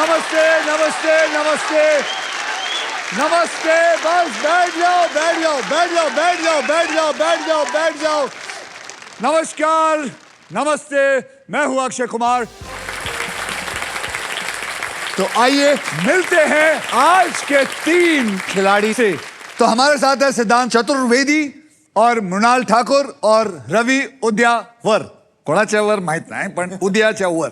नमस्ते नमस्ते नमस्ते नमस्ते। बस बैठ जाओ बैठ जाओ बैठ जाओ बैठ जाओ बैठ जाओ बैठ जाओ बैठ जाओ। नमस्कार नमस्ते, मैं हूं अक्षय कुमार। तो आइए मिलते हैं आज के 3 खिलाड़ी से। तो हमारे साथ है सिद्धांत चतुर्वेदी और मृणाल ठाकुर और रवि उद्यावर। कोणाच्यावर माहित नाही पण उद्याच्यावर।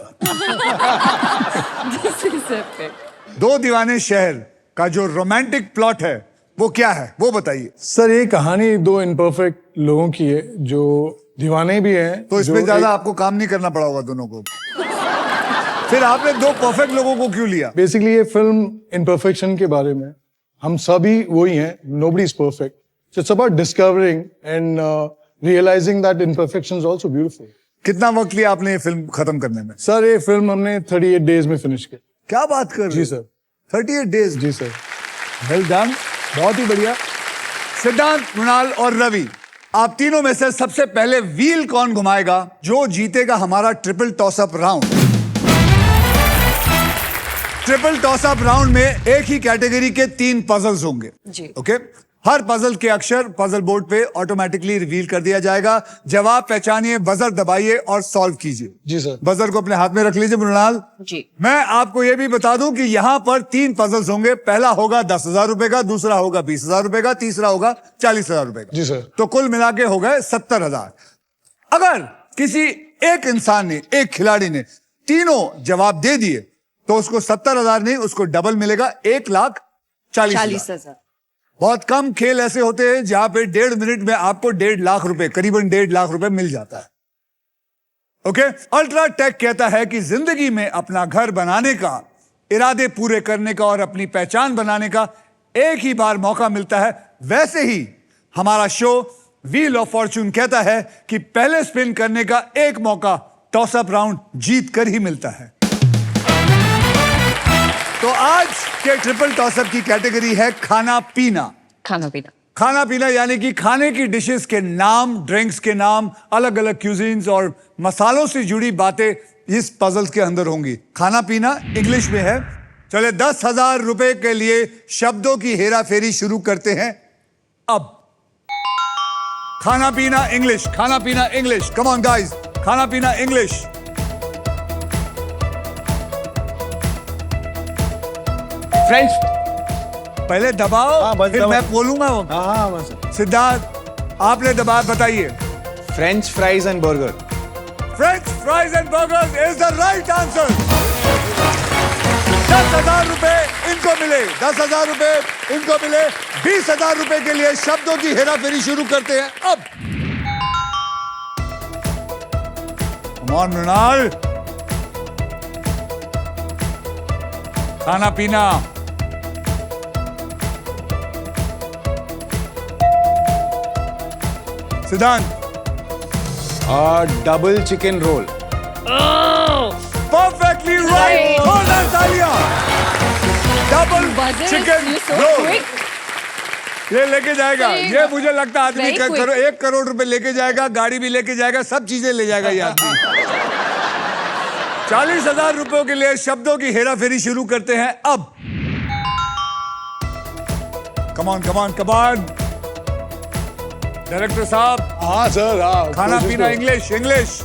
दो दीवाने शहर का जो रोमांटिक प्लॉट है वो क्या है, वो बताइए। सर ये कहानी 2 इम्परफेक्ट लोगों की है जो दीवाने भी हैं। तो इसमें ज्यादा आपको काम नहीं करना पड़ा होगा दोनों को। फिर आपने 2 परफेक्ट लोगों को क्यों लिया? बेसिकली ये फिल्म इम्परफेक्शन के बारे में, हम सभी वही हैं, nobody is perfect, so it's about discovering and realising that imperfection is also beautiful. कितना वक्त लिया आपने ये फिल्म खत्म करने में? सर ये फिल्म हमने 38 डेज में फिनिश की। क्या बात कर रहे जी हो? सर। 38 डेज? जी सर। वेल डन, बहुत ही बढ़िया। सिद्धांत, मृणाल और रवि, आप तीनों में से सबसे पहले व्हील कौन घुमाएगा जो जीतेगा हमारा triple toss-up round? Triple toss-up round में एक ही कैटेगरी के 3 पजल्स होंगे जी। ओके, हर पजल के अक्षर पजल बोर्ड पे ऑटोमेटिकली रिवील कर दिया जाएगा। जवाब पहचानिए, बजर दबाइए और सॉल्व कीजिए। जी सर। बजर को अपने हाथ में रख लीजिए मृणाल जी। मैं आपको यह भी बता दूं कि यहां पर 3 पजल्स होंगे। पहला होगा 10,000 रुपए का, दूसरा होगा 20,000 रुपए का, तीसरा होगा 40,000 रुपए का। जी सर। तो कुल मिला के हो गए 70,000। अगर किसी एक इंसान ने, एक खिलाड़ी ने तीनों जवाब दे दिए तो उसको 70,000 नहीं, उसको डबल मिलेगा, 1,40,000। बहुत कम खेल ऐसे होते हैं जहां पे 1.5 मिनट में आपको 1.5 लाख रुपए, करीबन 1.5 लाख रुपए मिल जाता है। ओके, अल्ट्राटेक कहता है कि जिंदगी में अपना घर बनाने का, इरादे पूरे करने का और अपनी पहचान बनाने का एक ही बार मौका मिलता है। वैसे ही हमारा शो व्हील ऑफ फॉर्च्यून कहता है कि पहले स्पिन करने का एक मौका टॉसअप राउंड जीत कर ही मिलता है। तो आज के ट्रिपल टॉसअप की कैटेगरी है खाना पीना। खाना पीना, खाना पीना यानी कि खाने की डिशेस के नाम, ड्रिंक्स के नाम, अलग अलग क्यूजीन्स और मसालों से जुड़ी बातें इस पजल्स के अंदर होंगी। खाना पीना इंग्लिश में है। चले 10,000 रुपए के लिए शब्दों की हेरा फेरी शुरू करते हैं अब। खाना पीना इंग्लिश, खाना पीना इंग्लिश, कम ऑन गाइस, खाना पीना इंग्लिश। फ्रेंच। पहले दबाओ, फिर मैं बोलूंगा। हाँ बस। सिद्धार्थ, आपने दबाया, बताइए। French fries and burger. French fries and burgers is the right answer. 10,000 रुपए इनको मिले, 10,000 रुपए इनको मिले। 20,000 रुपए के लिए शब्दों की हेराफेरी शुरू करते हैं अब। कम ऑन मृणाल, खाना पीना। सिद्धांत, double chicken roll. Perfectly right, जोरदार तालियां। डबल चिकन रोल ये लेके जाएगा। ये मुझे लगता है आदमी 1 करोड़ रुपए लेके जाएगा, गाड़ी भी लेके जाएगा, सब चीजें ले जाएगा ये आदमी। 40,000 रुपयों के लिए शब्दों की हेराफेरी शुरू करते हैं अब। कमान कमान कमान, डायरेक्टर साहब। हाँ सर, हाँ। खाना पीना English, English.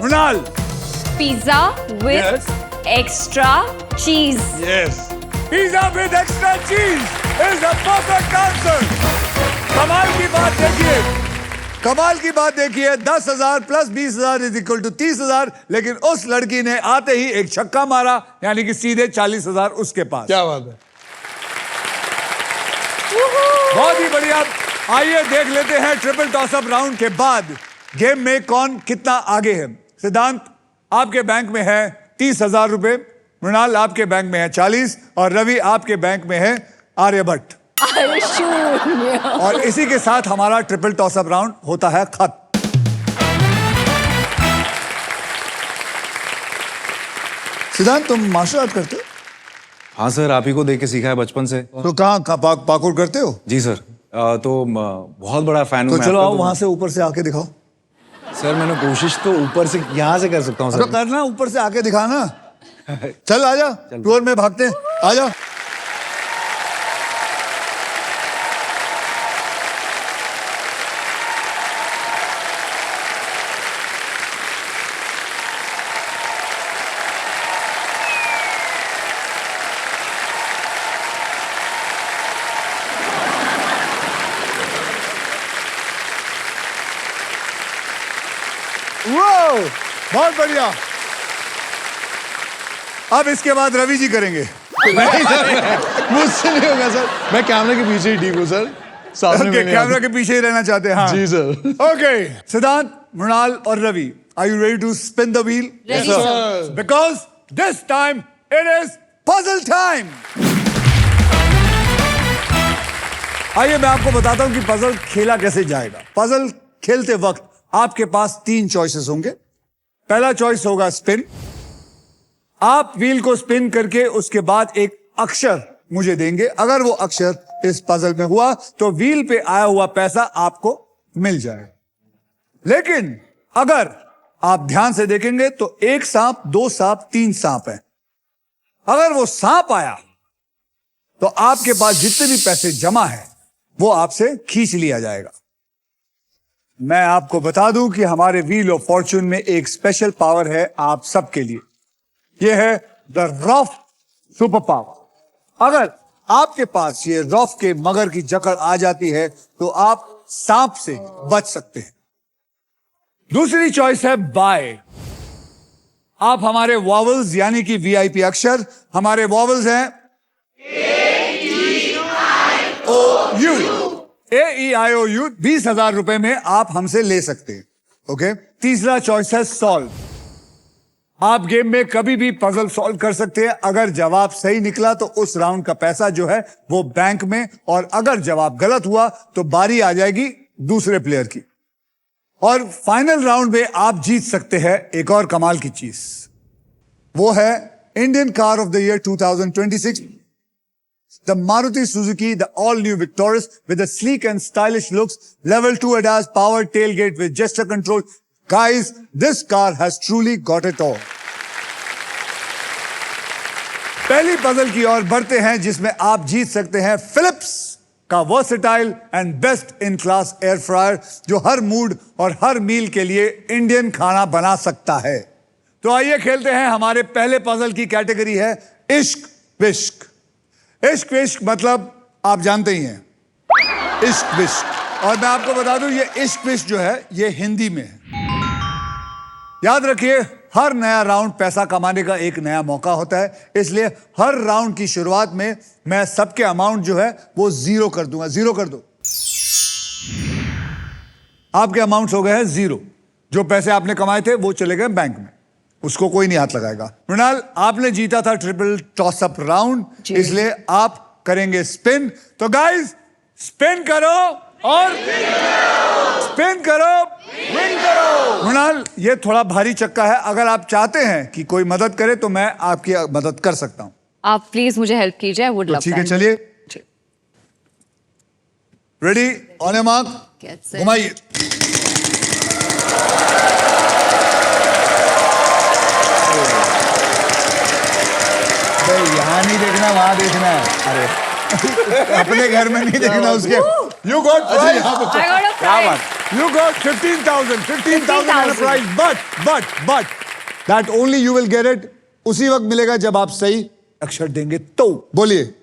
Mrinal, pizza with extra cheese. Yes, pizza with extra cheese is the perfect answer. कमाल की बात देखिए, कमाल की बात देखिए, 10,000 प्लस 20,000 इज इक्वल टू 30,000। लेकिन उस लड़की ने आते ही एक छक्का मारा, यानी कि सीधे 40,000 उसके पास। क्या बात है, बहुत ही बढ़िया। आइए देख लेते हैं ट्रिपल टॉसअप राउंड के बाद गेम में कौन कितना आगे है। सिद्धांत, आपके बैंक में है 30,000 रुपए, मृणाल आपके बैंक में है 40 और रवि आपके बैंक में है आर्यभट्ट। और इसी के साथ हमारा ट्रिपल टॉसअप राउंड होता है खत्म। सिद्धांत, तुम मार्शल आर्ट करते हो? हाँ सर, आप ही को देख के सीखा है बचपन से। तो कहाँ पार्कोर करते हो? जी सर। तो बहुत बड़ा फैन हूँ। तो चलो आओ, वहां से ऊपर से आके दिखाओ। सर मैंने कोशिश तो ऊपर से यहाँ से कर सकता हूँ तो सर। करना, ऊपर से आके दिखाना। चल आजा, टूर में भागते हैं, आजा। वो बहुत बढ़िया। अब इसके बाद रवि जी करेंगे। नहीं सर, मुझसे नहीं होगा सर, मैं कैमरे के पीछे ही ठीक हूँ सर, सामने में नहीं कैमरा आता। के पीछे ही रहना चाहते हैं। हाँ जी सर। ओके, सिद्धांत, मृणाल और Ravi, are you ready to spin the wheel? Ready, sir. Because this time it is puzzle time. आइए मैं आपको बताता हूं कि पजल खेला कैसे जाएगा। पजल खेलते वक्त आपके पास 3 चॉइसेस होंगे। पहला चॉइस होगा स्पिन। आप व्हील को स्पिन करके उसके बाद एक अक्षर मुझे देंगे। अगर वो अक्षर इस पजल में हुआ तो व्हील पे आया हुआ पैसा आपको मिल जाएगा। लेकिन अगर आप ध्यान से देखेंगे तो 1 सांप, 2 सांप, 3 सांप है। अगर वो सांप आया तो आपके पास जितने भी पैसे जमा है वो आपसे खींच लिया जाएगा। मैं आपको बता दूं कि हमारे व्हील ऑफ फॉर्च्यून में एक स्पेशल पावर है आप सबके लिए। यह है द रॉफ सुपर पावर। अगर आपके पास ये रॉफ के मगर की जकड़ आ जाती है तो आप सांप से बच सकते हैं। दूसरी चॉइस है बाय। आप हमारे वॉवल्स यानी कि वीआईपी अक्षर, हमारे वॉवल्स हैं AEIOU, 20,000 रुपए में आप हमसे ले सकते हैं। ओके। तीसरा चॉइस है सॉल्व। आप गेम में कभी भी पजल सॉल्व कर सकते हैं। अगर जवाब सही निकला तो उस राउंड का पैसा जो है वो बैंक में, और अगर जवाब गलत हुआ तो बारी आ जाएगी दूसरे प्लेयर की। और फाइनल राउंड में आप जीत सकते हैं एक और कमाल की चीज, वो है Indian car of the year 2026, the Maruti Suzuki, the all-new Victoris with the sleek and stylish looks, level 2 ADAS powered tailgate with gesture control. Guys, this car has truly got it all. पहली puzzle की ओर बढ़ते हैं जिसमें आप जीत सकते हैं Philips का versatile and best in class air fryer, जो हर मूड और हर मील के लिए इंडियन खाना बना सकता है। तो आइए खेलते हैं। हमारे पहले पजल की कैटेगरी है इश्क विश्क। इश्क विश्क मतलब आप जानते ही हैं, इश्क विश्क। और मैं आपको बता दूं ये इश्क विश्क जो है ये हिंदी में है। याद रखिए, हर नया राउंड पैसा कमाने का एक नया मौका होता है, इसलिए हर राउंड की शुरुआत में मैं सबके अमाउंट जो है वो 0 कर दूंगा। 0 कर दो। आपके अमाउंट हो गए हैं 0। जो पैसे आपने कमाए थे वो चले गए बैंक में, उसको कोई नहीं हाथ लगाएगा। मृणाल, आपने जीता था ट्रिपल टॉस अप राउंड, इसलिए आप करेंगे स्पिन। तो गाइस, स्पिन करो और स्पिन करो, विन करो। मृणाल, ये थोड़ा भारी चक्का है। अगर आप चाहते हैं कि कोई मदद करे तो मैं आपकी मदद कर सकता हूं। आप प्लीज मुझे हेल्प कीजिए, वुड लव ठीक है, चलिए। रेडी, ऑन योर मार्क, घुमाइए। यहां नहीं देखना, वहां देखना है। अरे अपने घर में नहीं देखना उसके। You got prize. You got 15,000 prize, but that only you will get it उसी वक्त मिलेगा जब आप सही अक्षर देंगे तो। बोलिए।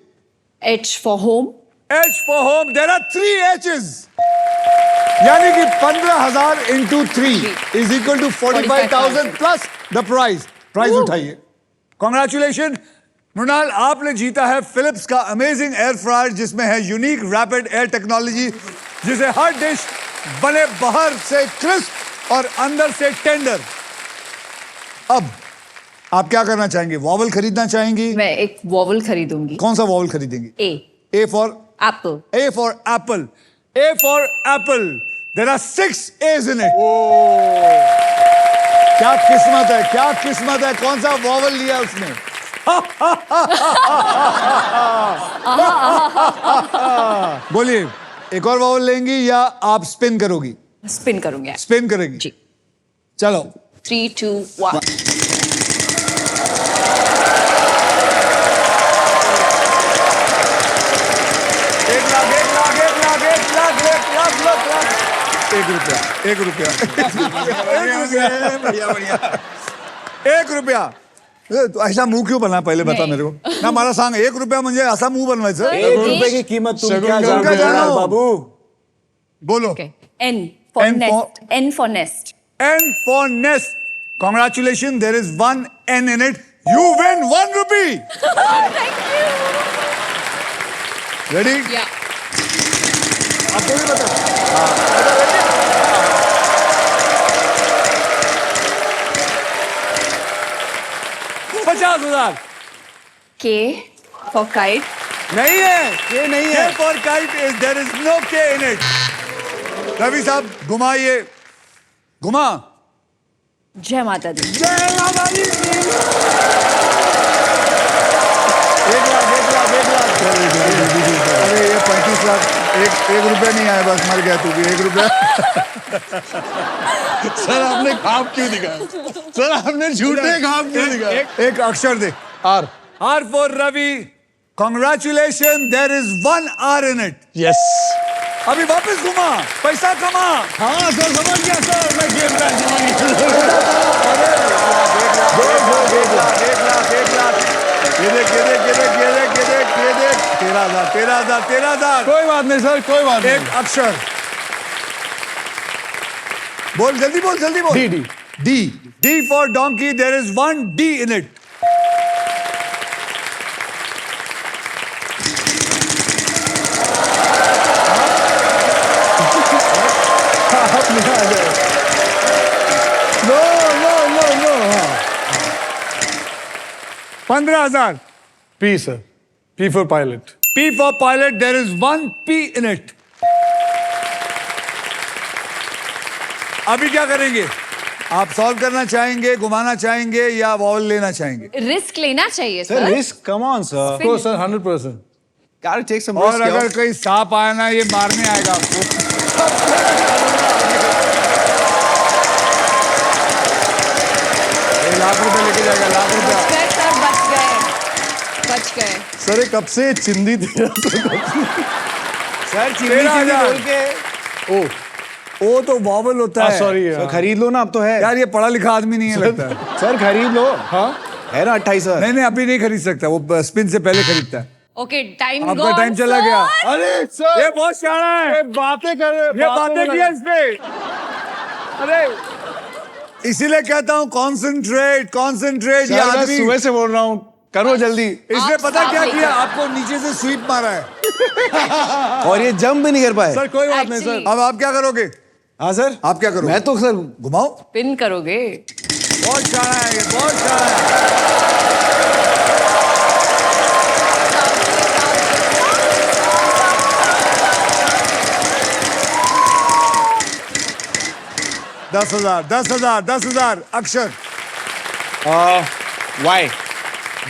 H for home. H for home. There are 3 H's. यानी कि 15,000 into 3 is equal to 45,000 plus the prize. Prize उठाइए। Congratulations. मृणाल, आपने जीता है फिलिप्स का अमेजिंग एयर फ्रायर जिसमें है यूनिक रैपिड एयर टेक्नोलॉजी, जिसे हर डिश बने बाहर से क्रिस्प और अंदर से टेंडर। अब आप क्या करना चाहेंगे? वॉवल खरीदना चाहेंगी? मैं एक वॉवल खरीदूंगी। कौन सा vowel खरीदेंगी? A. A for Apple. A for apple. A for apple. There are 6 A's in it. क्या किस्मत है, क्या किस्मत है। कौन सा वॉवल लिया उसने? बोलिए, एक और वॉवल लेंगी या आप स्पिन करोगी? स्पिन करूंगी। स्पिन करेंगी। जी। चलो 3, 2, 1. एक लाख एक लाख एक लाख एक लाख एक लाख लाख लाख एक रुपया एक रुपया बढ़िया बढ़िया एक रुपया तू ऐसा मुंह क्यों बना पहले बता नहीं. मेरे को ना मला सांग 1 रुपया म्हणजे असा मुंह बनवायचं 1 रुपए की कीमत तुम शगुन क्या का जानते हो जानो? यार बाबू बोलो Okay. N for N nest. N for nest. N for nest. Congratulations, there is one N in it. You win 1 rupee. Thank you. Ready? Yeah. आपको भी बता. $50,000. K for kite. नहीं है ये नहीं है for kite is there is no K in it. Ravi साहब घुमाइए घुमा जय माता दी. जय माता दी 1 लाख 1 लाख 1 लाख अरे ये 35 लाख एक रुपया नहीं आया बस मर गया तू भी 1 रुपया सर आपने खाप क्यों दिखाया सर आपने झूठे खाप क्यों दिखाया एक अक्षर दे R R for Ravi. Congratulations, there is 1 R in it. Yes अभी वापस घुमा पैसा कमा हाँ सर समझ गया सर मैं गेम का एक लाख ये देख 13,000 कोई बात नहीं सर कोई बात एक नहीं अक्षर बोल जल्दी बोल D D D for donkey, there is 1 D in it. No no no no 15,000. P sir P for pilot P for pilot, there is 1 P in it. अभी क्या करेंगे आप सॉल्व करना चाहेंगे घुमाना चाहेंगे या वॉवल लेना चाहेंगे रिस्क लेना चाहिए sir sir. Risk come on sir को सर 100% gotta take some और risk अगर yo. कोई सांप आया ना ये मारने आएगा आपको ये लाख रुपए लेके जाएगा लाख रुपया गए सर बच गए. सर ये कब से चिंदी थी सर चीनी 13,000. बोल के ओ वो तो वॉवल होता है सॉरी सर खरीद लो ना अब तो है यार ये पढ़ा लिखा आदमी नहीं है लगता है सर खरीद लो हाँ है ना 28 सर नहीं अभी नहीं खरीद सकता वो स्पिन से पहले खरीदता है ओके टाइम आपका टाइम चला गया अरे सर ये बहुत शाना है बातें कर ये बातें की है इस पे अरे इसीलिए कहता हूँ कॉन्सेंट्रेट ये आदमी सुबह से बोल रहा हूँ करो जल्दी इसने आप पता क्या साथ किया आपको नीचे से स्वीप मारा है और ये जंप भी नहीं कर पाए सर कोई बात नहीं Actually- सर अब आप क्या करोगे हाँ सर आप क्या करोगे मैं तो सर घुमाओ पिन करोगे. बहुत शाना है ये बहुत शाना है दस हजार अक्षर Y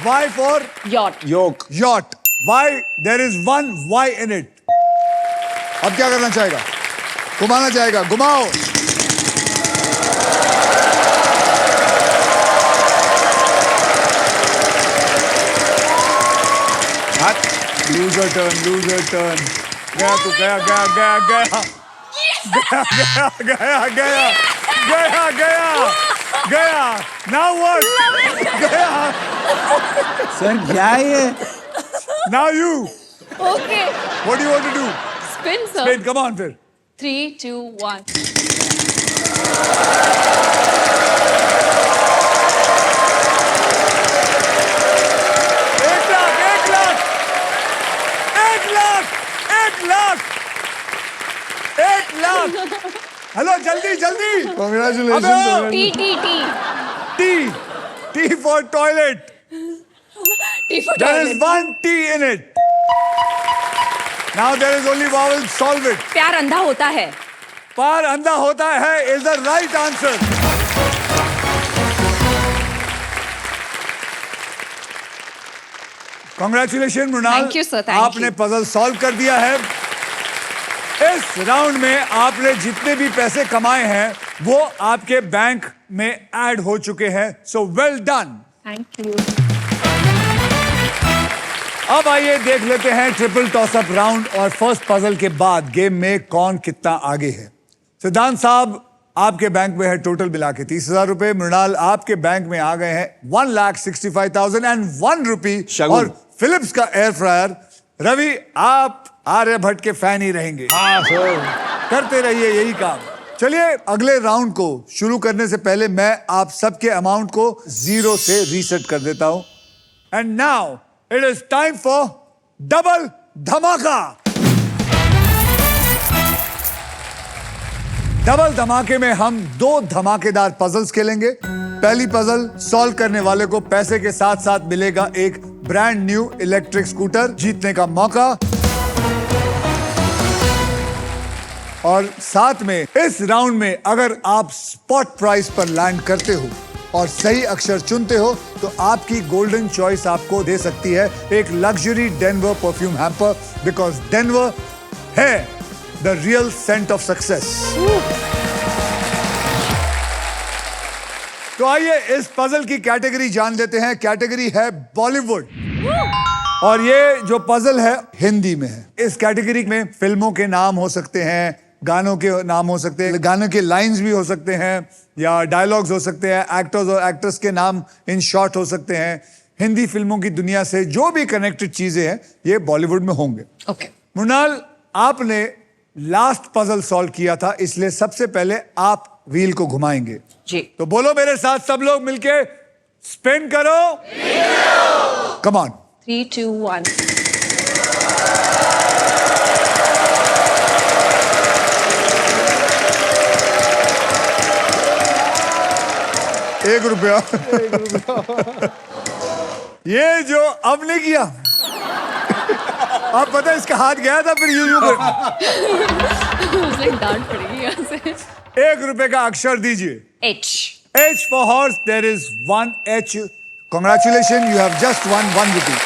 Y for Yacht. Yoke yacht. Why? There is 1 Y in it. अब क्या करना चाहेगा घुमाना चाहेगा घुमाओ लूजर टर्न गया तू गया नाउ व्हाट गया सर क्या है ये now you Okay. What do you want to do Spin sir. Spin come on फिर 3, 2, 1. एक लाख हेलो जल्दी congratulation T. T for toilet T for there is toilet. 1 T in it now there is only vowel solve it प्यार अंधा होता है. पार अंधा होता है is the right answer Congratulations Mrinal Thank you, sir. Thank आपने you. पजल सॉल्व कर दिया है इस राउंड में आपने जितने भी पैसे कमाए हैं वो आपके बैंक में ऐड हो चुके हैं, so well done. Thank you. अब आइए देख लेते हैं ट्रिपल टॉस अप राउंड और फर्स्ट पजल के बाद गेम में कौन कितना आगे है। सिद्धांत साहब, आपके बैंक में है टोटल मिला के 30,000 रुपए। मृणाल, आपके बैंक में आ गए हैं 1,65,001 रुपी शगुन। और फिलिप्स का एयर फ्रायर। रवि, आप आर्यभट्ट के फैन ही रहेंगे। हाँ सर। करते रहिए यही काम। चलिए अगले राउंड को शुरू करने से पहले मैं आप सबके अमाउंट को 0 से रीसेट कर देता हूं। And now it is time for double धमाका। डबल धमाके में हम 2 धमाकेदार पजल्स खेलेंगे। पहली पजल सॉल्व करने वाले को पैसे के साथ साथ मिलेगा एक ब्रांड न्यू इलेक्ट्रिक स्कूटर जीतने का मौका, और साथ में इस राउंड में अगर आप स्पॉट प्राइस पर लैंड करते हो और सही अक्षर चुनते हो तो आपकी गोल्डन चॉइस आपको दे सकती है एक luxury Denver perfume hamper, because Denver है the real scent of success. तो आइए इस पजल की कैटेगरी जान लेते हैं। कैटेगरी है बॉलीवुड और ये जो पजल है हिंदी में है। इस कैटेगरी में फिल्मों के नाम हो सकते हैं, गानों के नाम हो सकते हैं, गानों के लाइंस भी हो सकते हैं या डायलॉग्स हो सकते हैं, एक्टर्स और एक्ट्रेस के नाम इन शॉर्ट हो सकते हैं। हिंदी फिल्मों की दुनिया से जो भी कनेक्टेड चीजें हैं ये बॉलीवुड में होंगे। ओके। मृणाल, आपने लास्ट पजल सॉल्व किया था, इसलिए सबसे पहले आप व्हील को घुमाएंगे जी। तो बोलो मेरे साथ सब लोग मिलके, स्पिन करो। Come on. 3, 2, 1। ₹1। ये जो अब नहीं किया, आप पता है इसका हाथ गया था फिर यूं कर। उसे डांट पड़ेगी यहाँ से। ₹1 का अक्षर दीजिए। H। H for horse, there is 1 H. Congratulations, you have just won 1 rupee.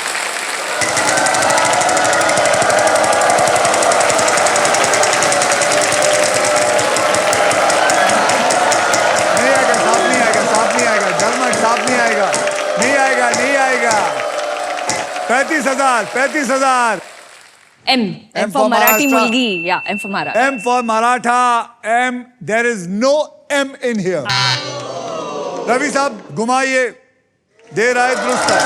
नहीं आएगा, सांप नहीं आएगा, सांप नहीं आएगा, डर मत, सांप नहीं आएगा, नहीं आएगा, नहीं आएगा। 35,000, 35,000। M M for for Marathi Maharashtra. मुलगी। Yeah, M for Maharashtra. M for Maratha. M, there is no M in here. Ravi साहब घुमाइए, देर आए दुरुस्त है।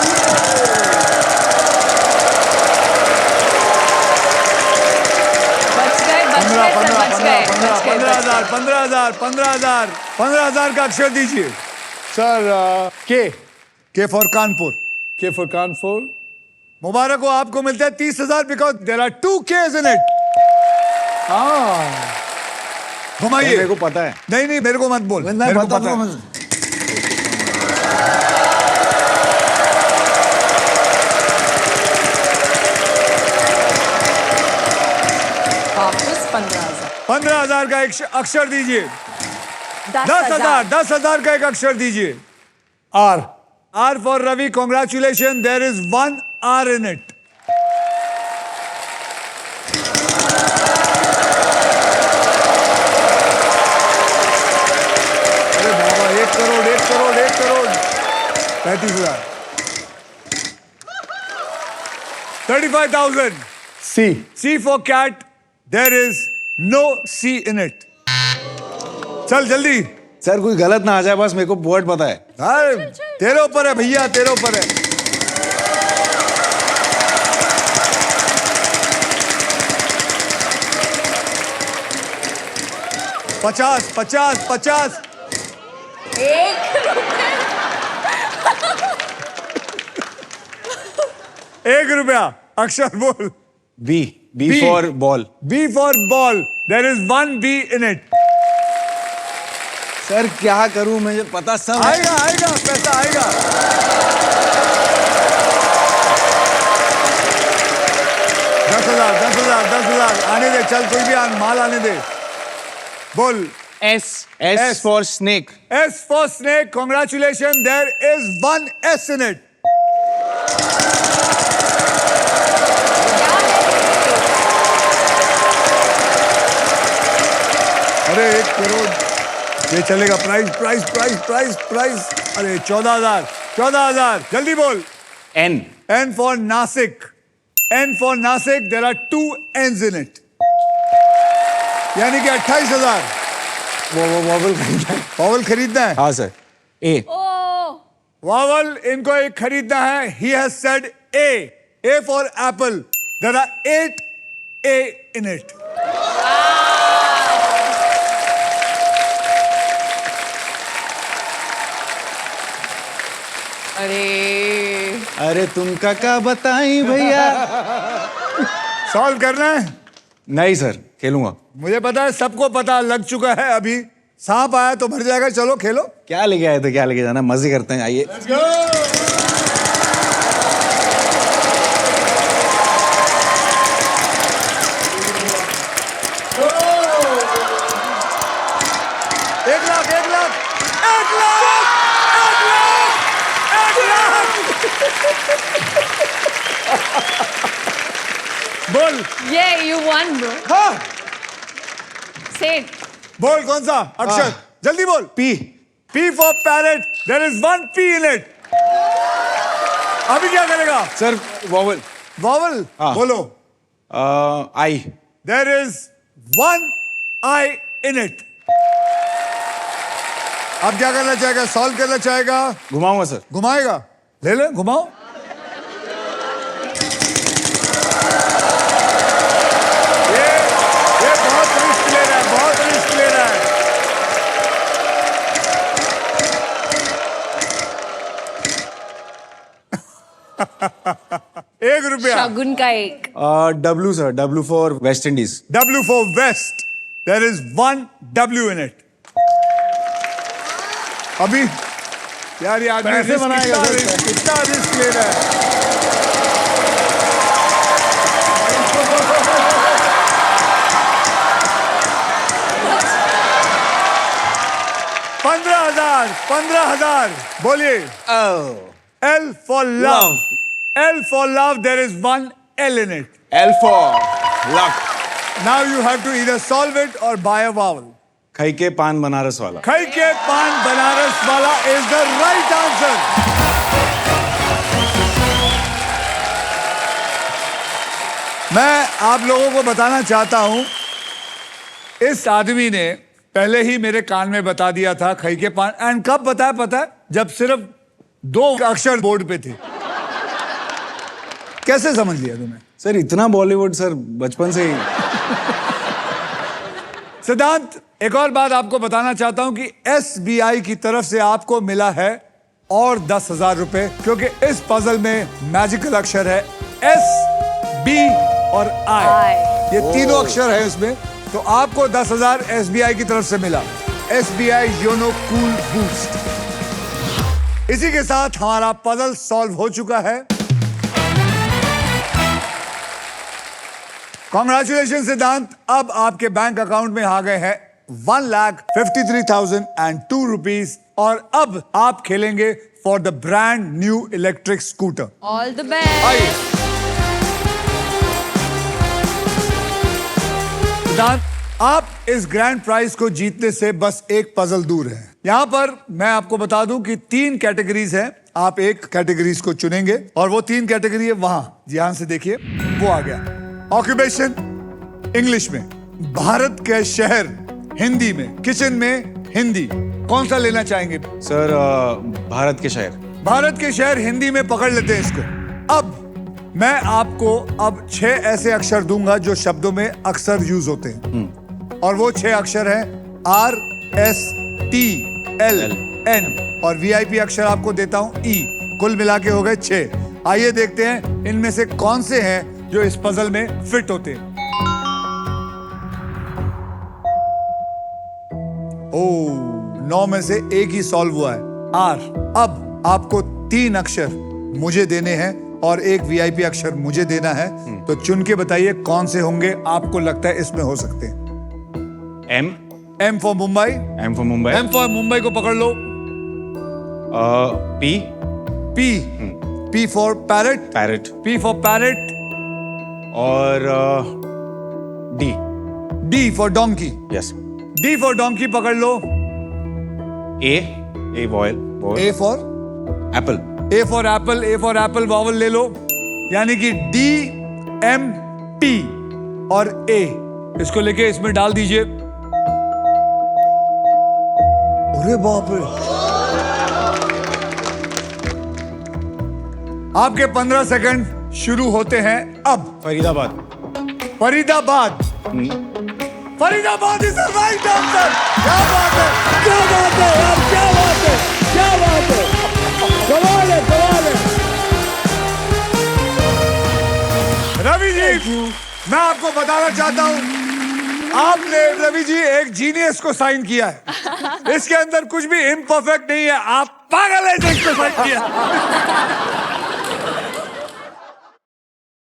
बच गए, बच गए, सर, बच गए, बच गए, बच गए। 15,000 का अक्षर दीजिए। सर के फॉर कानपुर। के फॉर कानपुर। मुबारक हो, आपको मिलता है 30,000 because there are 2 Ks in it। घुमाइए। मेरे को पता है। नहीं नहीं, मेरे को मत बोल, मेरे को पता है। वापस 15,000। 15,000 का एक अक्षर दीजिए। 10,000। 10,000 का एक अक्षर दीजिए। Are. R for Ravi, congratulations. There is 1 R in it. अरे बाबा, 1 करोड़, 1 करोड़, 1 करोड़। 35,000। 35,000. सी। C for cat. There is no C in it. चल जल्दी। सर कोई गलत ना आ जाए, बस मेरे को वर्ड पता है। अरे तेरे ऊपर है भैया, तेरे ऊपर है। पचास, 50। ₹1। अक्षर बोल। B. B B. For ball. B for ball. There is 1 B in it. Sir क्या करूं, मुझे पता सब है। आएगा आएगा, पैसा आएगा। दस हजार आने दे, चल कोई भी माल आने दे। बोल। S. S for snake. S for snake. Congratulations. There is 1 S in it. अरे 1 करोड़। ये चलेगा। Price price price price price. अरे 14,000 14,000। जल्दी बोल। N. N for Nasik. N for Nasik. There are 2 N's in it. यानी कि 28,000। वो वॉवल खरीदना है। वावल खरीदना है। हाँ सर। A. Oh. वावल इनको एक खरीदना है। He has said A. A for apple. There are 8 A in it. अरे तुमका क्या बताई भैया। सॉल्व करना है। नहीं सर, खेलूंगा। मुझे पता है, सबको पता लग चुका है। अभी सांप आया तो भर जाएगा। चलो खेलो। क्या लेके आए थे, क्या लेके जाना, मजे करते हैं, आइए। एक लाख 1 लाख 1 लाख 1 लाख 1 लाख। बोल। Yeah, you won, bro. हाँ Say it. बोल, कौन सा अक्षर? जल्दी बोल। P. P for parrot. There is 1 P in it. अभी क्या करेगा? Sir vowel. Vowel. हाँ। बोलो। I. There is 1 I in it. अब क्या करना चाहेगा? सॉल्व करना चाहेगा? घुमाऊंगा सर। घुमाएगा? ले ले, घुमाओ। ये बहुत रिस्क ले रहा है, बहुत रिस्क ले रहा है। ₹1। शगुन का एक। W sir, W for West Indies. W for West. There is 1 W in it. अभी यार ये आदमी पैसे रिस्क बनाएगा सर। कितना रिस्क ले रहा है। $15,000 बोलिए। L for love. L for love. There is 1 L in it. L for luck. Now you have to either solve it or buy a vowel. खई के पान बनारस वाला। खई के पान बनारस वाला is the right answer. मैं आप लोगों को बताना चाहता हूं, इस आदमी ने पहले ही मेरे कान में बता दिया था खई के पान। एंड कब बताया पता है? जब सिर्फ 2 अक्षर बोर्ड पे थे। कैसे समझ लिया तुम्हें? सर इतना बॉलीवुड सर बचपन से ही। सिद्धांत, एक और बात आपको बताना चाहता हूं कि SBI की तरफ से आपको मिला है और 10,000 रुपए, क्योंकि इस पजल में मैजिकल अक्षर है S, B और I। ये तीनों अक्षर है इसमें, तो आपको 10,000 SBI की तरफ से मिला। SBI YONO cool boost. इसी के साथ हमारा पजल सॉल्व हो चुका है। कॉन्ग्रेचुलेशन सिद्धांत। अब आपके बैंक अकाउंट में आ गए हैं 1,53,002 रुपीज, और अब आप खेलेंगे for the brand new electric scooter. All the best. आइए सिद्धांत, आप इस ग्रैंड प्राइज को जीतने से बस एक पजल दूर हैं। यहां पर मैं आपको बता दूं कि 3 कैटेगरीज हैं। आप एक कैटेगरीज को चुनेंगे और वो 3 कैटेगरी है वहां, ध्यान से देखिए, वो आ गया। ऑक्यूपेशन इंग्लिश में, भारत के शहर हिंदी में, किचन में हिंदी। कौन सा लेना चाहेंगे? सर भारत के शहर। भारत के शहर हिंदी में पकड़ लेते हैं इसको। अब मैं आपको अब 6 ऐसे अक्षर दूंगा जो शब्दों में अक्सर यूज होते हैं, और वो 6 अक्षर हैं RSTLN, और VIP अक्षर आपको देता हूं E। कुल मिला के हो गए 6। आइए देखते हैं इनमें से कौन से हैं जो इस पजल में फिट होते हैं। ओह, 9 में से एक ही सॉल्व हुआ है, R। अब आपको 3 अक्षर मुझे देने हैं और एक VIP अक्षर मुझे देना है, तो चुन के बताइए कौन से होंगे आपको लगता है इसमें हो सकते हैं। M for Mumbai. M for Mumbai. M for Mumbai को पकड़ लो। P P for parrot. Parrot. P for parrot. और D D for donkey. Yes. D for donkey पकड़ लो। A vowel A for apple A for apple vowel ले लो, यानी कि डी एम पी और ए, इसको लेके इसमें डाल दीजिए। अरे बाप रे, आपके 15 सेकंड शुरू होते हैं अब। Faridabad Faridabad, Faridabad is the right answer. क्या बात है, क्या बात है यार, क्या बात है, क्या बात है, कमाल है, कमाल है। रवि जी, मैं आपको बताना चाहता हूं, आपने रवि जी एक जीनियस को साइन किया है। इसके अंदर कुछ भी इम्परफेक्ट नहीं है, आप पागल है जिसको साइन किया।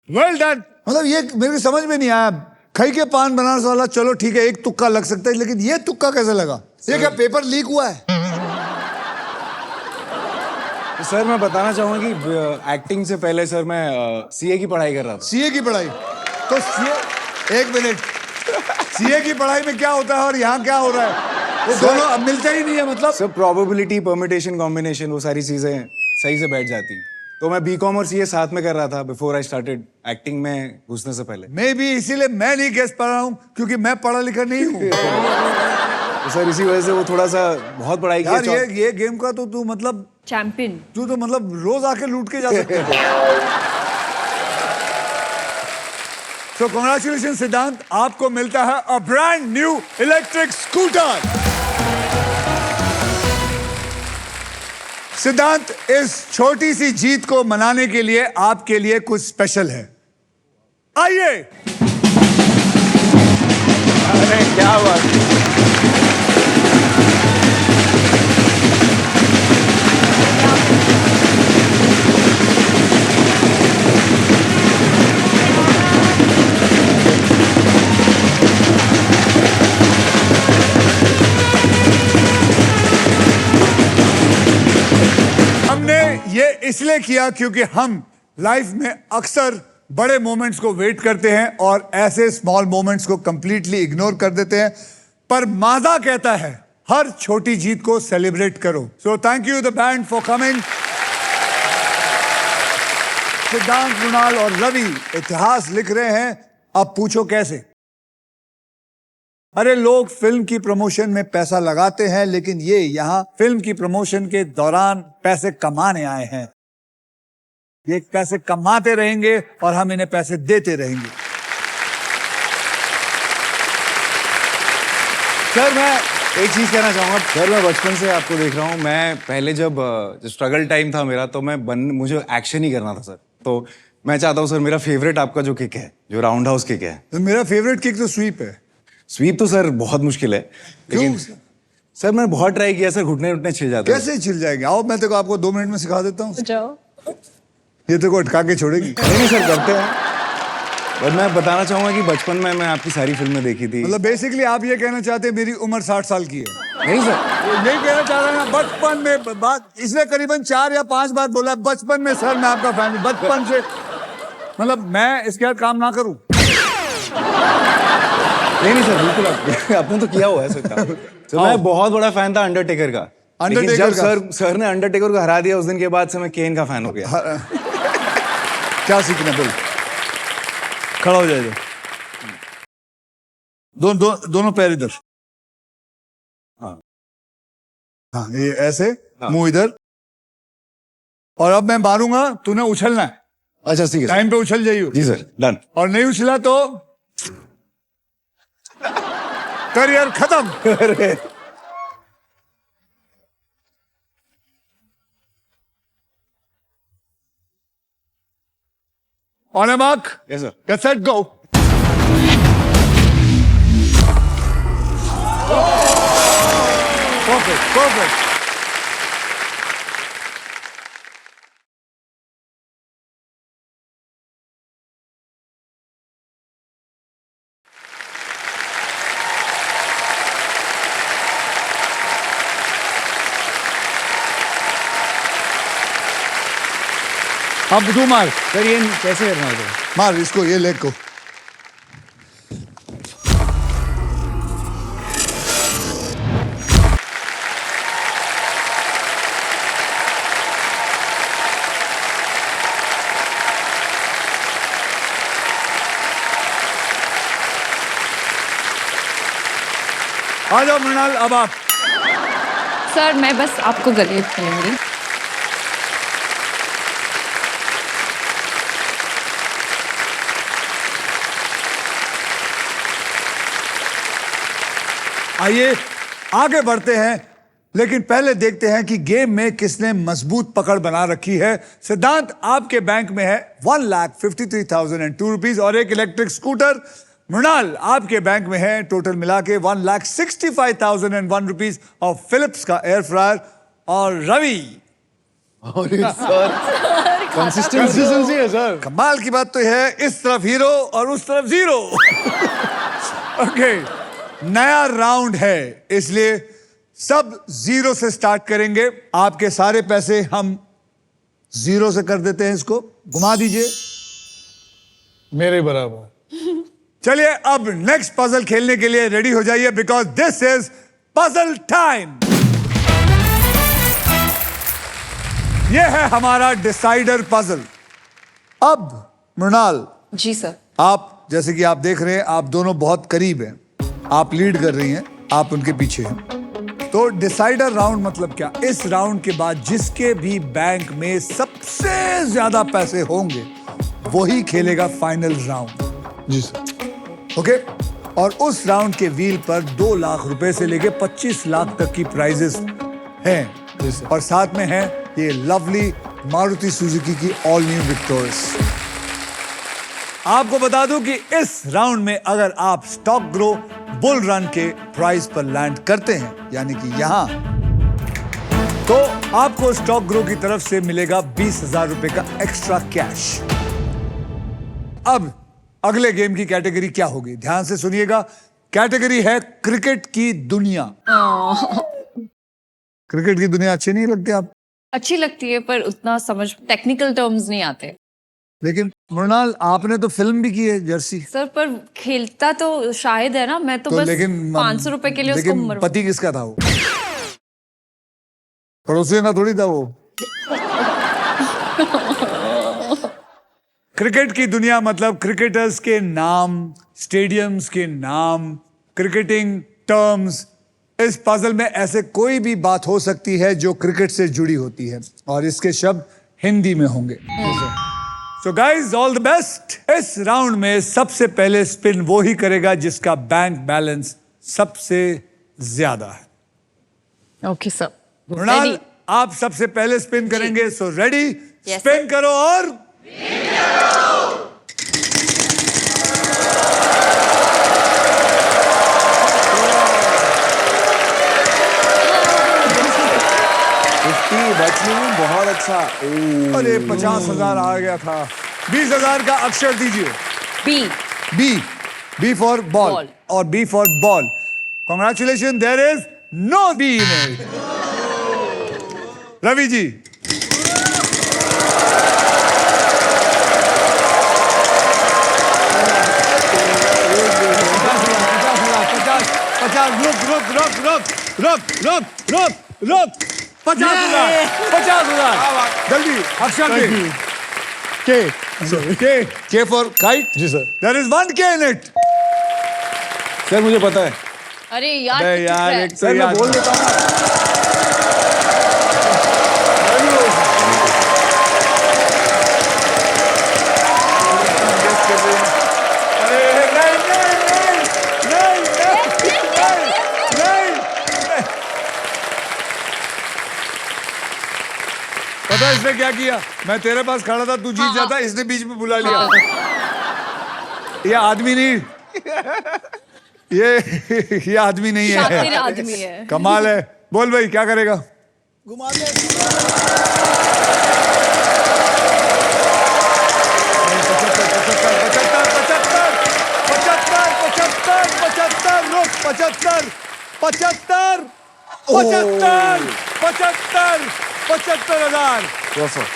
Well done. मतलब ये मेरे को समझ में नहीं आया, खई के पान बनारस वाला चलो ठीक है, एक तुक्का लग सकता है, लेकिन ये तुक्का कैसे लगा? ये क्या पेपर लीक हुआ है? सर मैं बताना चाहूंगा कि एक्टिंग से पहले सर मैं सीए की पढ़ाई कर रहा था। सीए की पढ़ाई? तो सीए, एक मिनट, सीए की पढ़ाई में क्या होता है और यहाँ क्या हो रहा है? वो दोनों अब मिलते ही नहीं है मतलब। सर प्रोबेबिलिटी, परम्यूटेशन, कॉम्बिनेशन, वो सारी चीजें सही से बैठ जाती। तो मैं बीकॉम और सीए साथ में कर रहा था बिफोर आई स्टार्टेड एक्टिंग में घुसने से पहले। मैं भी इसीलिए मैं नहीं गेस पा रहा हूँ, क्योंकि मैं पढ़ा लिखा नहीं हूँ। तो सर इसी वजह से वो थोड़ा सा बहुत पढ़ाई यार किया। ये गेम का तो तू मतलब चैंपियन, तू तो मतलब रोज आके लूट के जा सकते है। So congratulations सिद्धांत, आपको मिलता है a brand new electric scooter. सिद्धांत, इस छोटी सी जीत को मनाने के लिए आपके लिए कुछ स्पेशल है, आइए। अरे क्या बात। ये इसलिए किया क्योंकि हम लाइफ में अक्सर बड़े मोमेंट्स को वेट करते हैं और ऐसे स्मॉल मोमेंट्स को कंप्लीटली इग्नोर कर देते हैं, पर मादा कहता है हर छोटी जीत को सेलिब्रेट करो। So thank you the band for coming. सिद्धांत, मृणाल और रवि इतिहास लिख रहे हैं, अब पूछो कैसे। अरे लोग फिल्म की प्रमोशन में पैसा लगाते हैं, लेकिन ये यहाँ फिल्म की प्रमोशन के दौरान पैसे कमाने आए हैं। ये पैसे कमाते रहेंगे और हम इन्हें पैसे देते रहेंगे। सर मैं एक चीज कहना चाहूंगा। सर मैं बचपन से आपको देख रहा हूँ, मैं पहले जब स्ट्रगल टाइम था मेरा, तो मुझे एक्शन ही करना था सर। तो मैं चाहता हूँ सर, मेरा फेवरेट आपका जो किक है, जो राउंड हाउस किक है। तो मेरा फेवरेट किक तो स्वीप है। स्वीप तो सर बहुत मुश्किल है, लेकिन क्यों? सर मैंने बहुत ट्राई किया सर, घुटने उठने छिल जाते हैं। कैसे छिल जाएंगे? आओ मैं तेको आपको 2 मिनट में सिखा देता हूँ। जाओ। ये तेको अटका के छोड़ेगी। नहीं सर करते हैं, बट मैं बताना चाहूंगा कि बचपन में मैं आपकी सारी फिल्में देखी थी। मतलब बेसिकली आप ये कहना चाहते हैं मेरी उम्र 60 साल की है? नहीं सर, यही कहना चाह रहा है। बचपन में बात, इसने करीबन 4 या 5 बार बोला बचपन में सर मैं आपका फैन हूं, बचपन से। मतलब मैं इसके बाद काम ना करूं? नहीं सर बिल्कुल, आपने तो किया हुआ है सर काम। तो मैं बहुत बड़ा फैन था अंडरटेकर का। लेकिन जब सर ने अंडरटेकर को हरा दिया, उस दिन के बाद से मैं केन का फैन हो गया। क्या सीखना बोल? खड़ा हो जाए। दोनों पैर इधर। हाँ हाँ, ये ऐसे, मुंह इधर। और अब मैं मारूंगा, तूने उछलना है। अच्छा ठीक है, टाइम पे उछल जाइए। जी सर, डन। और नहीं उछला तो करियर खत्म। On a mark. Yes sir. Get set, go. Perfect, perfect. अब तू मार। सर ये कैसे करना है? मार इसको, ये लेग को। आ जाओ मृणाल, अब आप। सर मैं बस आपको गले मिलूंगी। आइए आगे बढ़ते हैं, लेकिन पहले देखते हैं कि गेम में किसने मजबूत पकड़ बना रखी है। सिद्धांत, आपके बैंक में है 1,53,002 रुपीज और एक इलेक्ट्रिक स्कूटर। मृणाल, आपके बैंक में है टोटल मिला के 1,65,001 रुपीज और फिलिप्स का एयर फ्रायर। और रवि, कंसिस्टेंसी है सर। कमाल की बात तो है, इस तरफ हीरो और उस तरफ जीरो। ओके, नया राउंड है, इसलिए सब जीरो से स्टार्ट करेंगे। आपके सारे पैसे हम जीरो से कर देते हैं, इसको घुमा दीजिए। मेरे बराबर। चलिए अब नेक्स्ट पजल खेलने के लिए रेडी हो जाइए, because this is puzzle time. यह है हमारा डिसाइडर पजल। अब मृणाल, जी सर। आप जैसे कि आप देख रहे हैं, आप दोनों बहुत करीब हैं, आप लीड कर रही हैं, आप उनके पीछे हैं। तो डिसाइडर राउंड मतलब क्या? इस राउंड के बाद जिसके भी बैंक में सबसे ज्यादा पैसे होंगे वही खेलेगा फाइनल राउंड। जी सर। ओके, और उस राउंड के व्हील पर 2 लाख रुपए से लेके 25 लाख तक की प्राइजेस हैं। जी सर। और साथ में है ये लवली मारुति सुजुकी की ऑल न्यू विक्टोरियस। आपको बता दूं कि इस राउंड में अगर आप स्टॉक ग्रो बुल रन के प्राइस पर लैंड करते हैं, यानी कि यहां, तो आपको स्टॉक ग्रो की तरफ से मिलेगा 20,000 रुपए का एक्स्ट्रा कैश। अब अगले गेम की कैटेगरी क्या होगी, ध्यान से सुनिएगा। कैटेगरी है क्रिकेट की दुनिया। क्रिकेट की दुनिया अच्छी नहीं लगती आप? अच्छी लगती है पर उतना समझ टेक्निकल टर्म्स नहीं आते। लेकिन मृणाल, आपने तो फिल्म भी की है जर्सी। सर पर खेलता तो शायद है ना, मैं तो बस लेकिन 500 रुपए के लिए उसको लेकिन पति किसका था वो? पड़ोसी ना थोड़ी था वो। क्रिकेट की दुनिया मतलब क्रिकेटर्स के नाम, स्टेडियम्स के नाम, क्रिकेटिंग टर्म्स। इस पजल में ऐसे कोई भी बात हो सकती है जो क्रिकेट से जुड़ी होती है, और इसके शब्द हिंदी में होंगे। So guys, all the best. इस राउंड में सबसे पहले स्पिन वो ही करेगा जिसका बैंक बैलेंस सबसे ज्यादा है। Okay sir. मृणाल, आप सबसे पहले स्पिन करेंगे, सो रेडी? Yes, स्पिन करो और बचने में बहुत अच्छा। अरे 50,000 आ गया था। 20,000 का अक्षर दीजिए। B. B, B for ball Ball. और B for ball. Congratulation, there is no B in it. Ravi ji, पचास, रुक 50,000 जल्दी अक्षर दे। K for kite. जी sir. There is 1K in it. Sir मुझे पता है। अरे यार अबे कितना यार, है? एक तो यार बोल देता हूँ। पता है इसने क्या किया? मैं तेरे पास खड़ा था, तू जीत जाता, इसने बीच में बुला लिया। ये आदमी नहीं, ये आदमी नहीं शातिर है, आदमी है। कमाल है। बोल भाई, क्या करेगा? घुमा दे।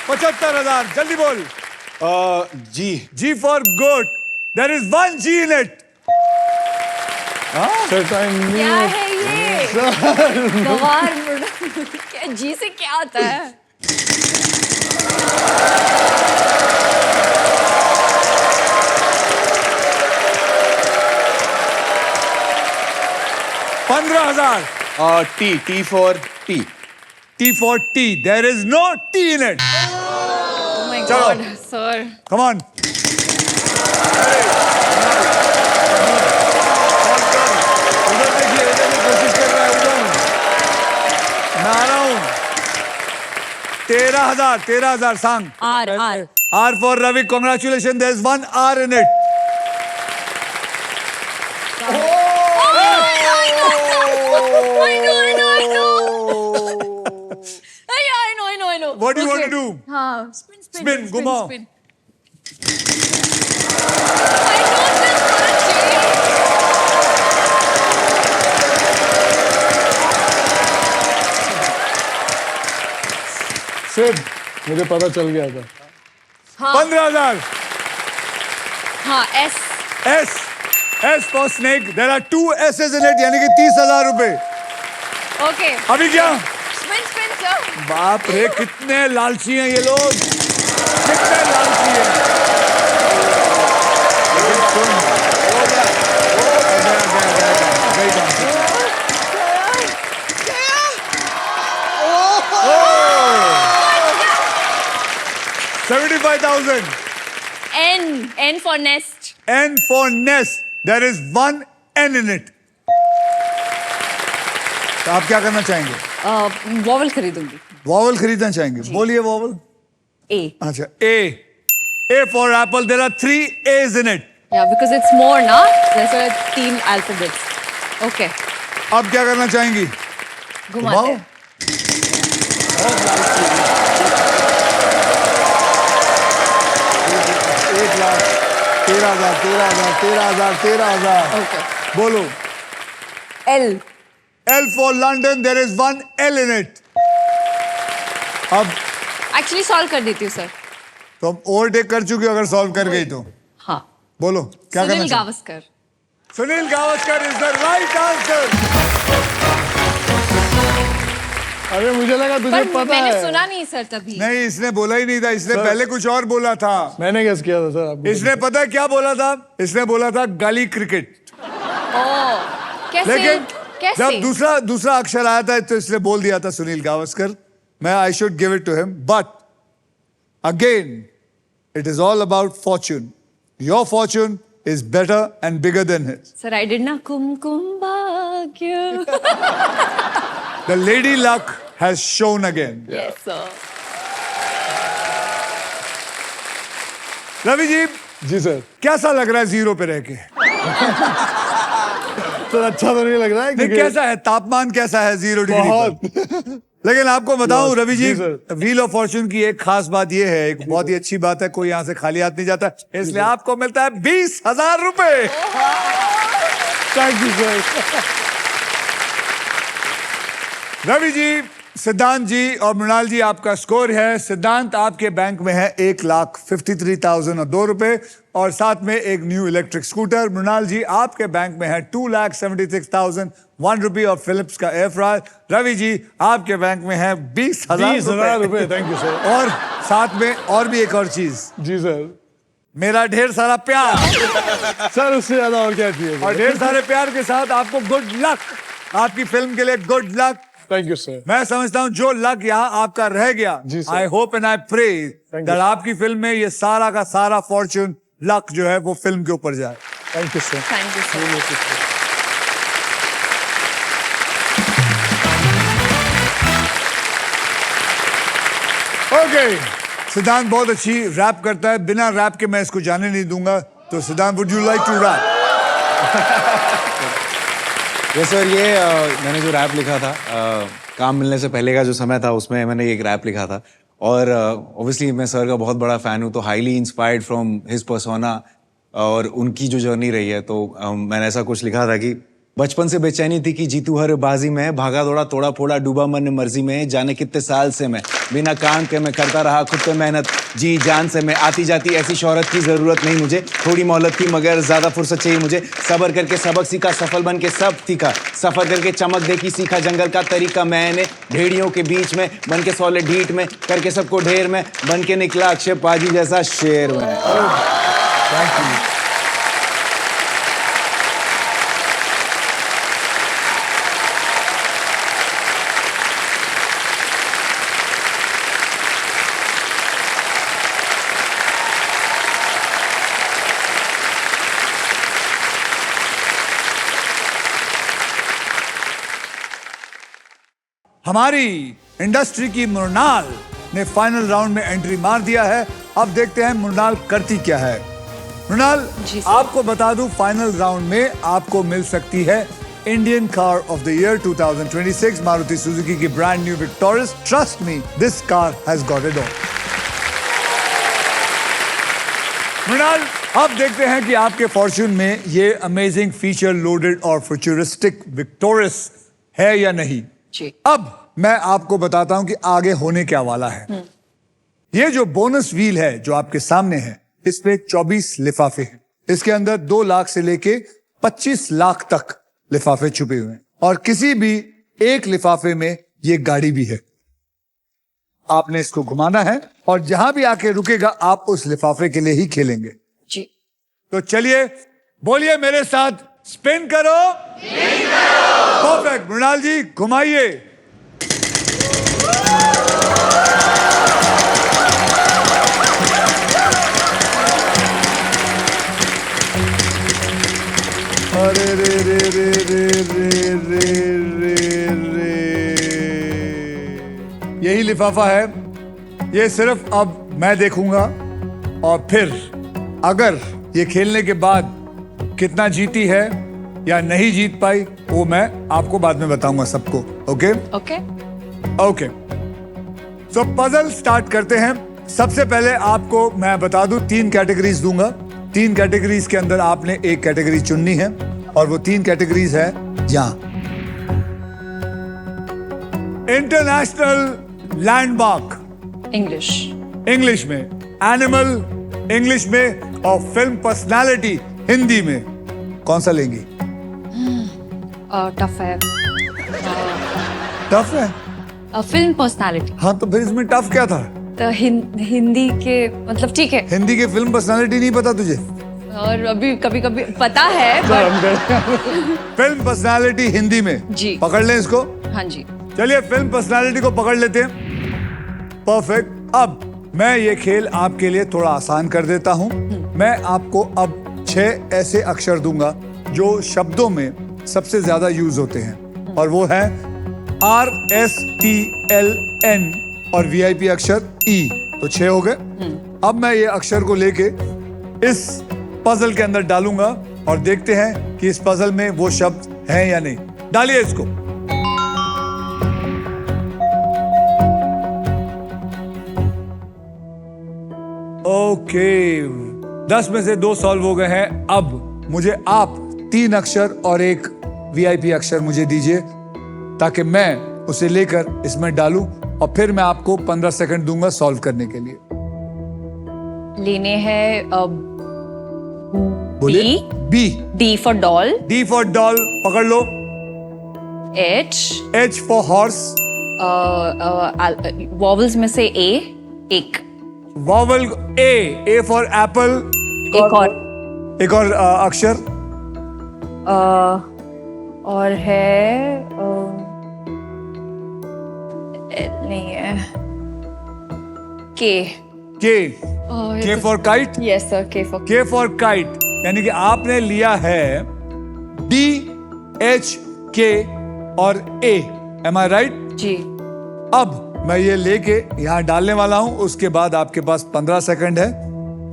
75,000 जल्दी बोल। जी। G for goat. There is 1G in it. Sir time क्या है ये? गवार मुड़ा। क्या जी से क्या आता है? 15,000. T for T. T for tea. There is no tea in it. Oh my Chalo. God, sir. Come on. उधर देखिए, उधर भी कोशिश कर रहा है, उधर मैं आ रहा हूं. 13,000 सांग. R. R for Ravi. Congratulations. There's one R in it. I know. What do you want Okay. to do? हाँ, spin. Spin, घुमाओ. I know this for a change. सिर्फ मुझे पता चल गया था. हाँ, 15,000. हाँ, S. S for snake. There are 2 S's in it. यानी कि 30,000 रुपए. Okay. अभी क्या? Spin, sir. बाप रे, कितने लालची हैं ये लोग. कितने लालची हैं. लेकिन सुन, हो गया. गई काम से. 75,000. N for nest. N for nest. There is one N in it. तो आप क्या करना चाहेंगे? Vowel खरीदूंगी. वॉवल खरीदना चाहेंगे? बोलिए वॉवल. A. अच्छा, A for apple. There are 3 A's in it. Yeah, because it's more, na? There's a 3 alphabets. Okay. अब क्या करना चाहेंगी? घुमाते हैं. बहुत लालची है. 1,13,000, 13,000. Okay. बोलो. L. L for London. There is one L in it. अब Actually solve कर देती हूँ, sir. तो हम ओवरटेक कर चुके हो अगर सॉल्व कर गई तो. हाँ. बोलो क्या करना सुनील चाहिए? Gavaskar. Sunil Gavaskar is the right answer. अरे मुझे लगा तुझे पर पता मैंने है. सुना नहीं सर तभी. नहीं, इसने बोला ही नहीं था. इसने सर। पहले कुछ और बोला था. मैंने गेस किया था सर. आपको इसने पता है क्या बोला था? इसने बोला था गली क्रिकेट. ओह, कैसे? लेकिन कैसे? जब दूसरा अक्षर आया था तो इसने बोल दिया था सुनील गावस्कर. मैं I should give it to him, but again it is all about fortune. Your fortune is better and bigger than his. Sir, I did not kum bhagya. The lady luck has shown again. Yes, sir. Ravi ji, जी sir. कैसा लग रहा है zero पे रह के? तो अच्छा तो नहीं लग रहा है नहीं, क्योंकि कैसा है तापमान, कैसा है 0 डिग्री पर? बहुत. लेकिन आपको बताऊं रवि जी, जी सर. व्हील ऑफ फॉर्च्यून की एक खास बात यह है, एक बहुत ही अच्छी बात है, कोई यहां से खाली हाथ नहीं जाता, इसलिए आपको मिलता है 20,000 रुपए. Thank you sir. Ravi ji, Siddhant ji और मृणाल जी, आपका स्कोर है. सिद्धांत आपके बैंक में है 1,53,002 रुपए और साथ में एक न्यू इलेक्ट्रिक स्कूटर. मृणाल जी, आपके बैंक में है 2,76,001 रुपए और फिलिप्स का एयर फ्रायर. रवि जी, आपके बैंक में है 20,000 रुपए. Thank you sir. और साथ में और भी एक और चीज, जी सर. मेरा ढेर सारा प्यार. सर उससे ज्यादा और क्या चाहिए और ढेर सारे प्यार के साथ आपको गुड लक. आपकी फिल्म के लिए good luck. Thank you sir. मैं समझता हूं जो लक यहाँ आपका रह गया, जी sir. I hope and I pray Thank that you. आपकी फिल्म में ये सारा का सारा फॉर्च्यून लक जो है वो फिल्म के ऊपर जाए. Thank you sir. Thank you, sir. Okay, सिद्धांत बहुत अच्छी रैप करता है. बिना रैप के मैं इसको जाने नहीं दूंगा. तो Siddhant, would you like to rap? ये सर, ये मैंने जो रैप लिखा था, काम मिलने से पहले का जो समय था उसमें मैंने एक रैप लिखा था. और ऑब्वियसली मैं सर का बहुत बड़ा फैन हूँ, तो highly inspired from his persona और उनकी जो जर्नी रही है. तो मैंने ऐसा कुछ लिखा था कि बचपन से बेचैनी थी कि जीतू हर बाजी में, भागा दौड़ा तोड़ा फोड़ा डूबा मन मर्जी में, जाने कितने साल से मैं बिना काम के मैं करता रहा खुद पे मेहनत जी जान से मैं, आती जाती ऐसी शोहरत की जरूरत नहीं मुझे, थोड़ी मोहलत थी मगर ज्यादा फुर्सत चाहिए मुझे, सबर करके सबक सीखा सफल बन के सब सीखा, सफर करके चमक देखी सीखा जंगल का तरीका, मैंने भेड़ियों के बीच में बन के सॉलिड हीट में करके सबको ढेर में बन के निकला अक्षय पाजी जैसा शेर में. Thank you. हमारी इंडस्ट्री की मृणाल ने फाइनल राउंड में एंट्री मार दिया है। अब देखते हैं मृणाल करती क्या है। मृणाल, जी सर। आपको बता दूं, फाइनल राउंड में आपको मिल सकती है Indian car of the year 2026 Maruti Suzuki की brand new Victorious. Trust me, this car has got it all. Mrinal, अब देखते हैं कि आपके फॉर्च्यून में ये अमेजिंग फीचर लोडेड और फ्यूचरिस्टिक विक्टोरियस है या नहीं। जी। अब मैं आपको बताता हूं कि आगे होने क्या वाला है। ये जो बोनस व्हील है जो आपके सामने है, इस पे 24 लिफाफे हैं। इसके अंदर 2 लाख से लेके 25 लाख तक लिफाफे छुपे हुए हैं और किसी भी एक लिफाफे में ये गाड़ी भी है। आपने इसको घुमाना है और जहां भी आके रुकेगा आप उस लिफाफे के लिए ही खेलेंगे। जी। तो चलिए, बोलिए मेरे साथ, स्पिन करो। परफेक्ट। मृणाल जी, घुमाइए। अरे रे रे रे रे रे रे रे रे, यही लिफाफा है। ये सिर्फ अब मैं देखूंगा और फिर अगर ये खेलने के बाद कितना जीती है या नहीं जीत पाई वो मैं आपको बाद में बताऊंगा सबको। Okay okay. ओके, सो पजल स्टार्ट करते हैं। सबसे पहले आपको मैं बता दूं 3 कैटेगरीज दूंगा। 3 कैटेगरीज के अंदर आपने एक कैटेगरी चुननी है और वो 3 कैटेगरीज है यहां। International landmark English. इंग्लिश में, एनिमल इंग्लिश में और फिल्म पर्सनालिटी हिंदी में। कौन सा लेंगी? टफ है। टफ है? Film personality. हाँ, तो फिर इसमें टफ क्या था? तो हिंदी के मतलब ठीक है। हिंदी की फिल्म पर्सनालिटी नहीं पता तुझे? और अभी कभी कभी पता है but... फिल्म पर्सनालिटी हिंदी में। जी। पकड़ लें इसको। हाँ जी। चलिए, फिल्म पर्सनालिटी को पकड़ लेते हैं। परफेक्ट। अब मैं ये खेल आपके लिए थोड़ा आसान कर देता हूं। मैं आपको अब 6 ऐसे अक्षर दूंगा जो शब्दों में सबसे ज्यादा यूज होते हैं और वो है RSTLN और VIP अक्षर E। तो 6 हो गए। अब मैं ये अक्षर को लेके इस पजल के अंदर डालूंगा और देखते हैं कि इस पजल में वो शब्द हैं या नहीं। डालिए इसको। ओके, 10 में से 2 सॉल्व हो गए हैं। अब मुझे आप 3 अक्षर और एक VIP अक्षर मुझे दीजिए ताकि मैं उसे लेकर इसमें डालूं और फिर मैं आपको 15 सेकंड दूंगा सॉल्व करने के लिए। लेने हैं बोलिए। B। D for doll. D for doll, पकड़ लो। H। H for horse. Vowels में से A एक। Vowel A for Apple. एक और अक्षर और है नहीं है K for kite. Yes sir, K for kite, यानी कि आपने लिया है D, H, K और A। Am I right? जी। अब मैं ये लेके यहाँ डालने वाला हूं, उसके बाद आपके पास 15 सेकंड है।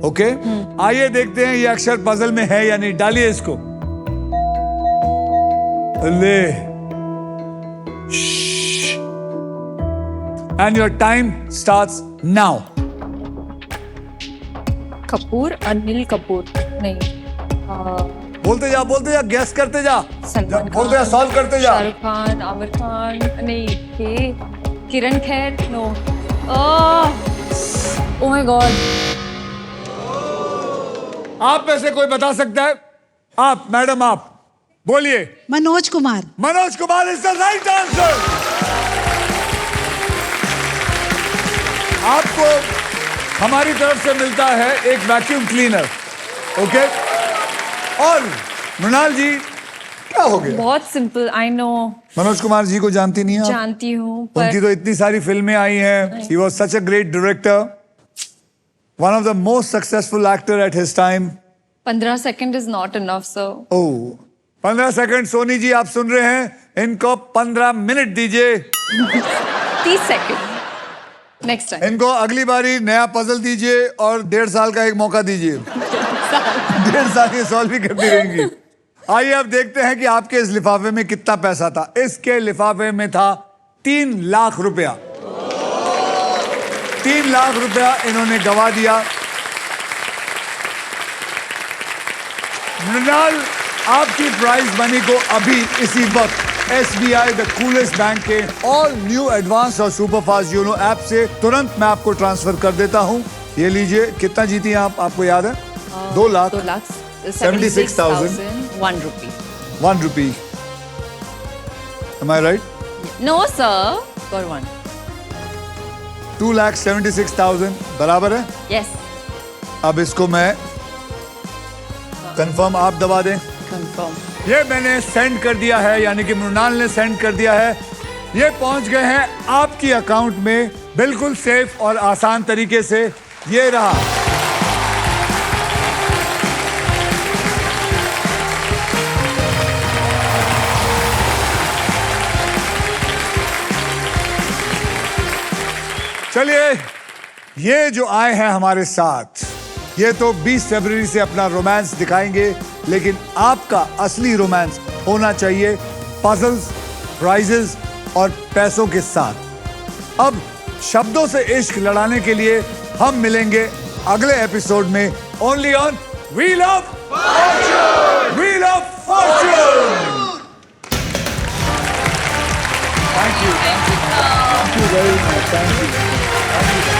ओके, आइए देखते हैं ये अक्षर पजल में है या नहीं। डालिए इसको। ले। And your time starts now. Kapoor, Anil Kapoor नहीं। बोलते जा, गैस करते जा, सलमान खान, बोलते जा, सॉल्व करते जा। शाहरुख खान, आमिर खान नहीं। Kiran Kher no. Oh my God. आप में से कोई बता सकता है? आप मैडम, आप बोलिए। Manoj Kumar. Manoj Kumar is the right answer. आपको हमारी तरफ से मिलता है एक वैक्यूम क्लीनर। ओके, और मृणाल जी, क्या हो गया? बहुत simple, I know. Manoj Kumar ji को जानती नहीं है? जानती हूँ उनकी तो इतनी सारी फिल्में आई हैं। He was such a great director, one of the most successful actor at his time. 15 second is not enough sir. Oh, 15 second. Soni ji, आप सुन रहे हैं? इनको 15 मिनट दीजिए। 30 सेकंड नेक्स्ट टाइम। इनको अगली बारी नया पजल दीजिए और 1.5 साल का एक मौका दीजिए। 1.5 साल ये सॉल्व भी करती रहेंगी। आइए अब देखते हैं कि आपके इस लिफाफे में कितना पैसा था। इसके लिफाफे में था 3 लाख रुपया। 3 लाख रुपया इन्होंने गवा दिया। मृणाल, आपकी प्राइज मनी को अभी इसी वक्त SBI द कूलेस्ट बैंक के ऑल न्यू एडवांस और सुपर फास्ट योनो ऐप से तुरंत मैं आपको ट्रांसफर कर देता हूं। ये लीजिए। कितना जीती हैं आप, आपको याद है? 2 lakh 76,000 1 rupee। 1 rupee। Am I right? No sir, for 1। 2,76,000 बराबर है। Yes, अब इसको मैं कंफर्म आप दबा दें। confirm। ये मैंने सेंड कर दिया है, यानी कि मृणाल ने सेंड कर दिया है। ये पहुंच गए हैं आपकी अकाउंट में बिल्कुल सेफ और आसान तरीके से। ये रहा। चलिए, ये जो आए हैं हमारे साथ, ये तो 20 फरवरी से अपना रोमांस दिखाएंगे, लेकिन आपका असली रोमांस होना चाहिए पजल्स, प्राइजेस और पैसों के साथ। अब शब्दों से इश्क लड़ाने के लिए हम मिलेंगे अगले एपिसोड में, only on wheel of Fortune. Wheel of Fortune. Thank you very much. Thank you.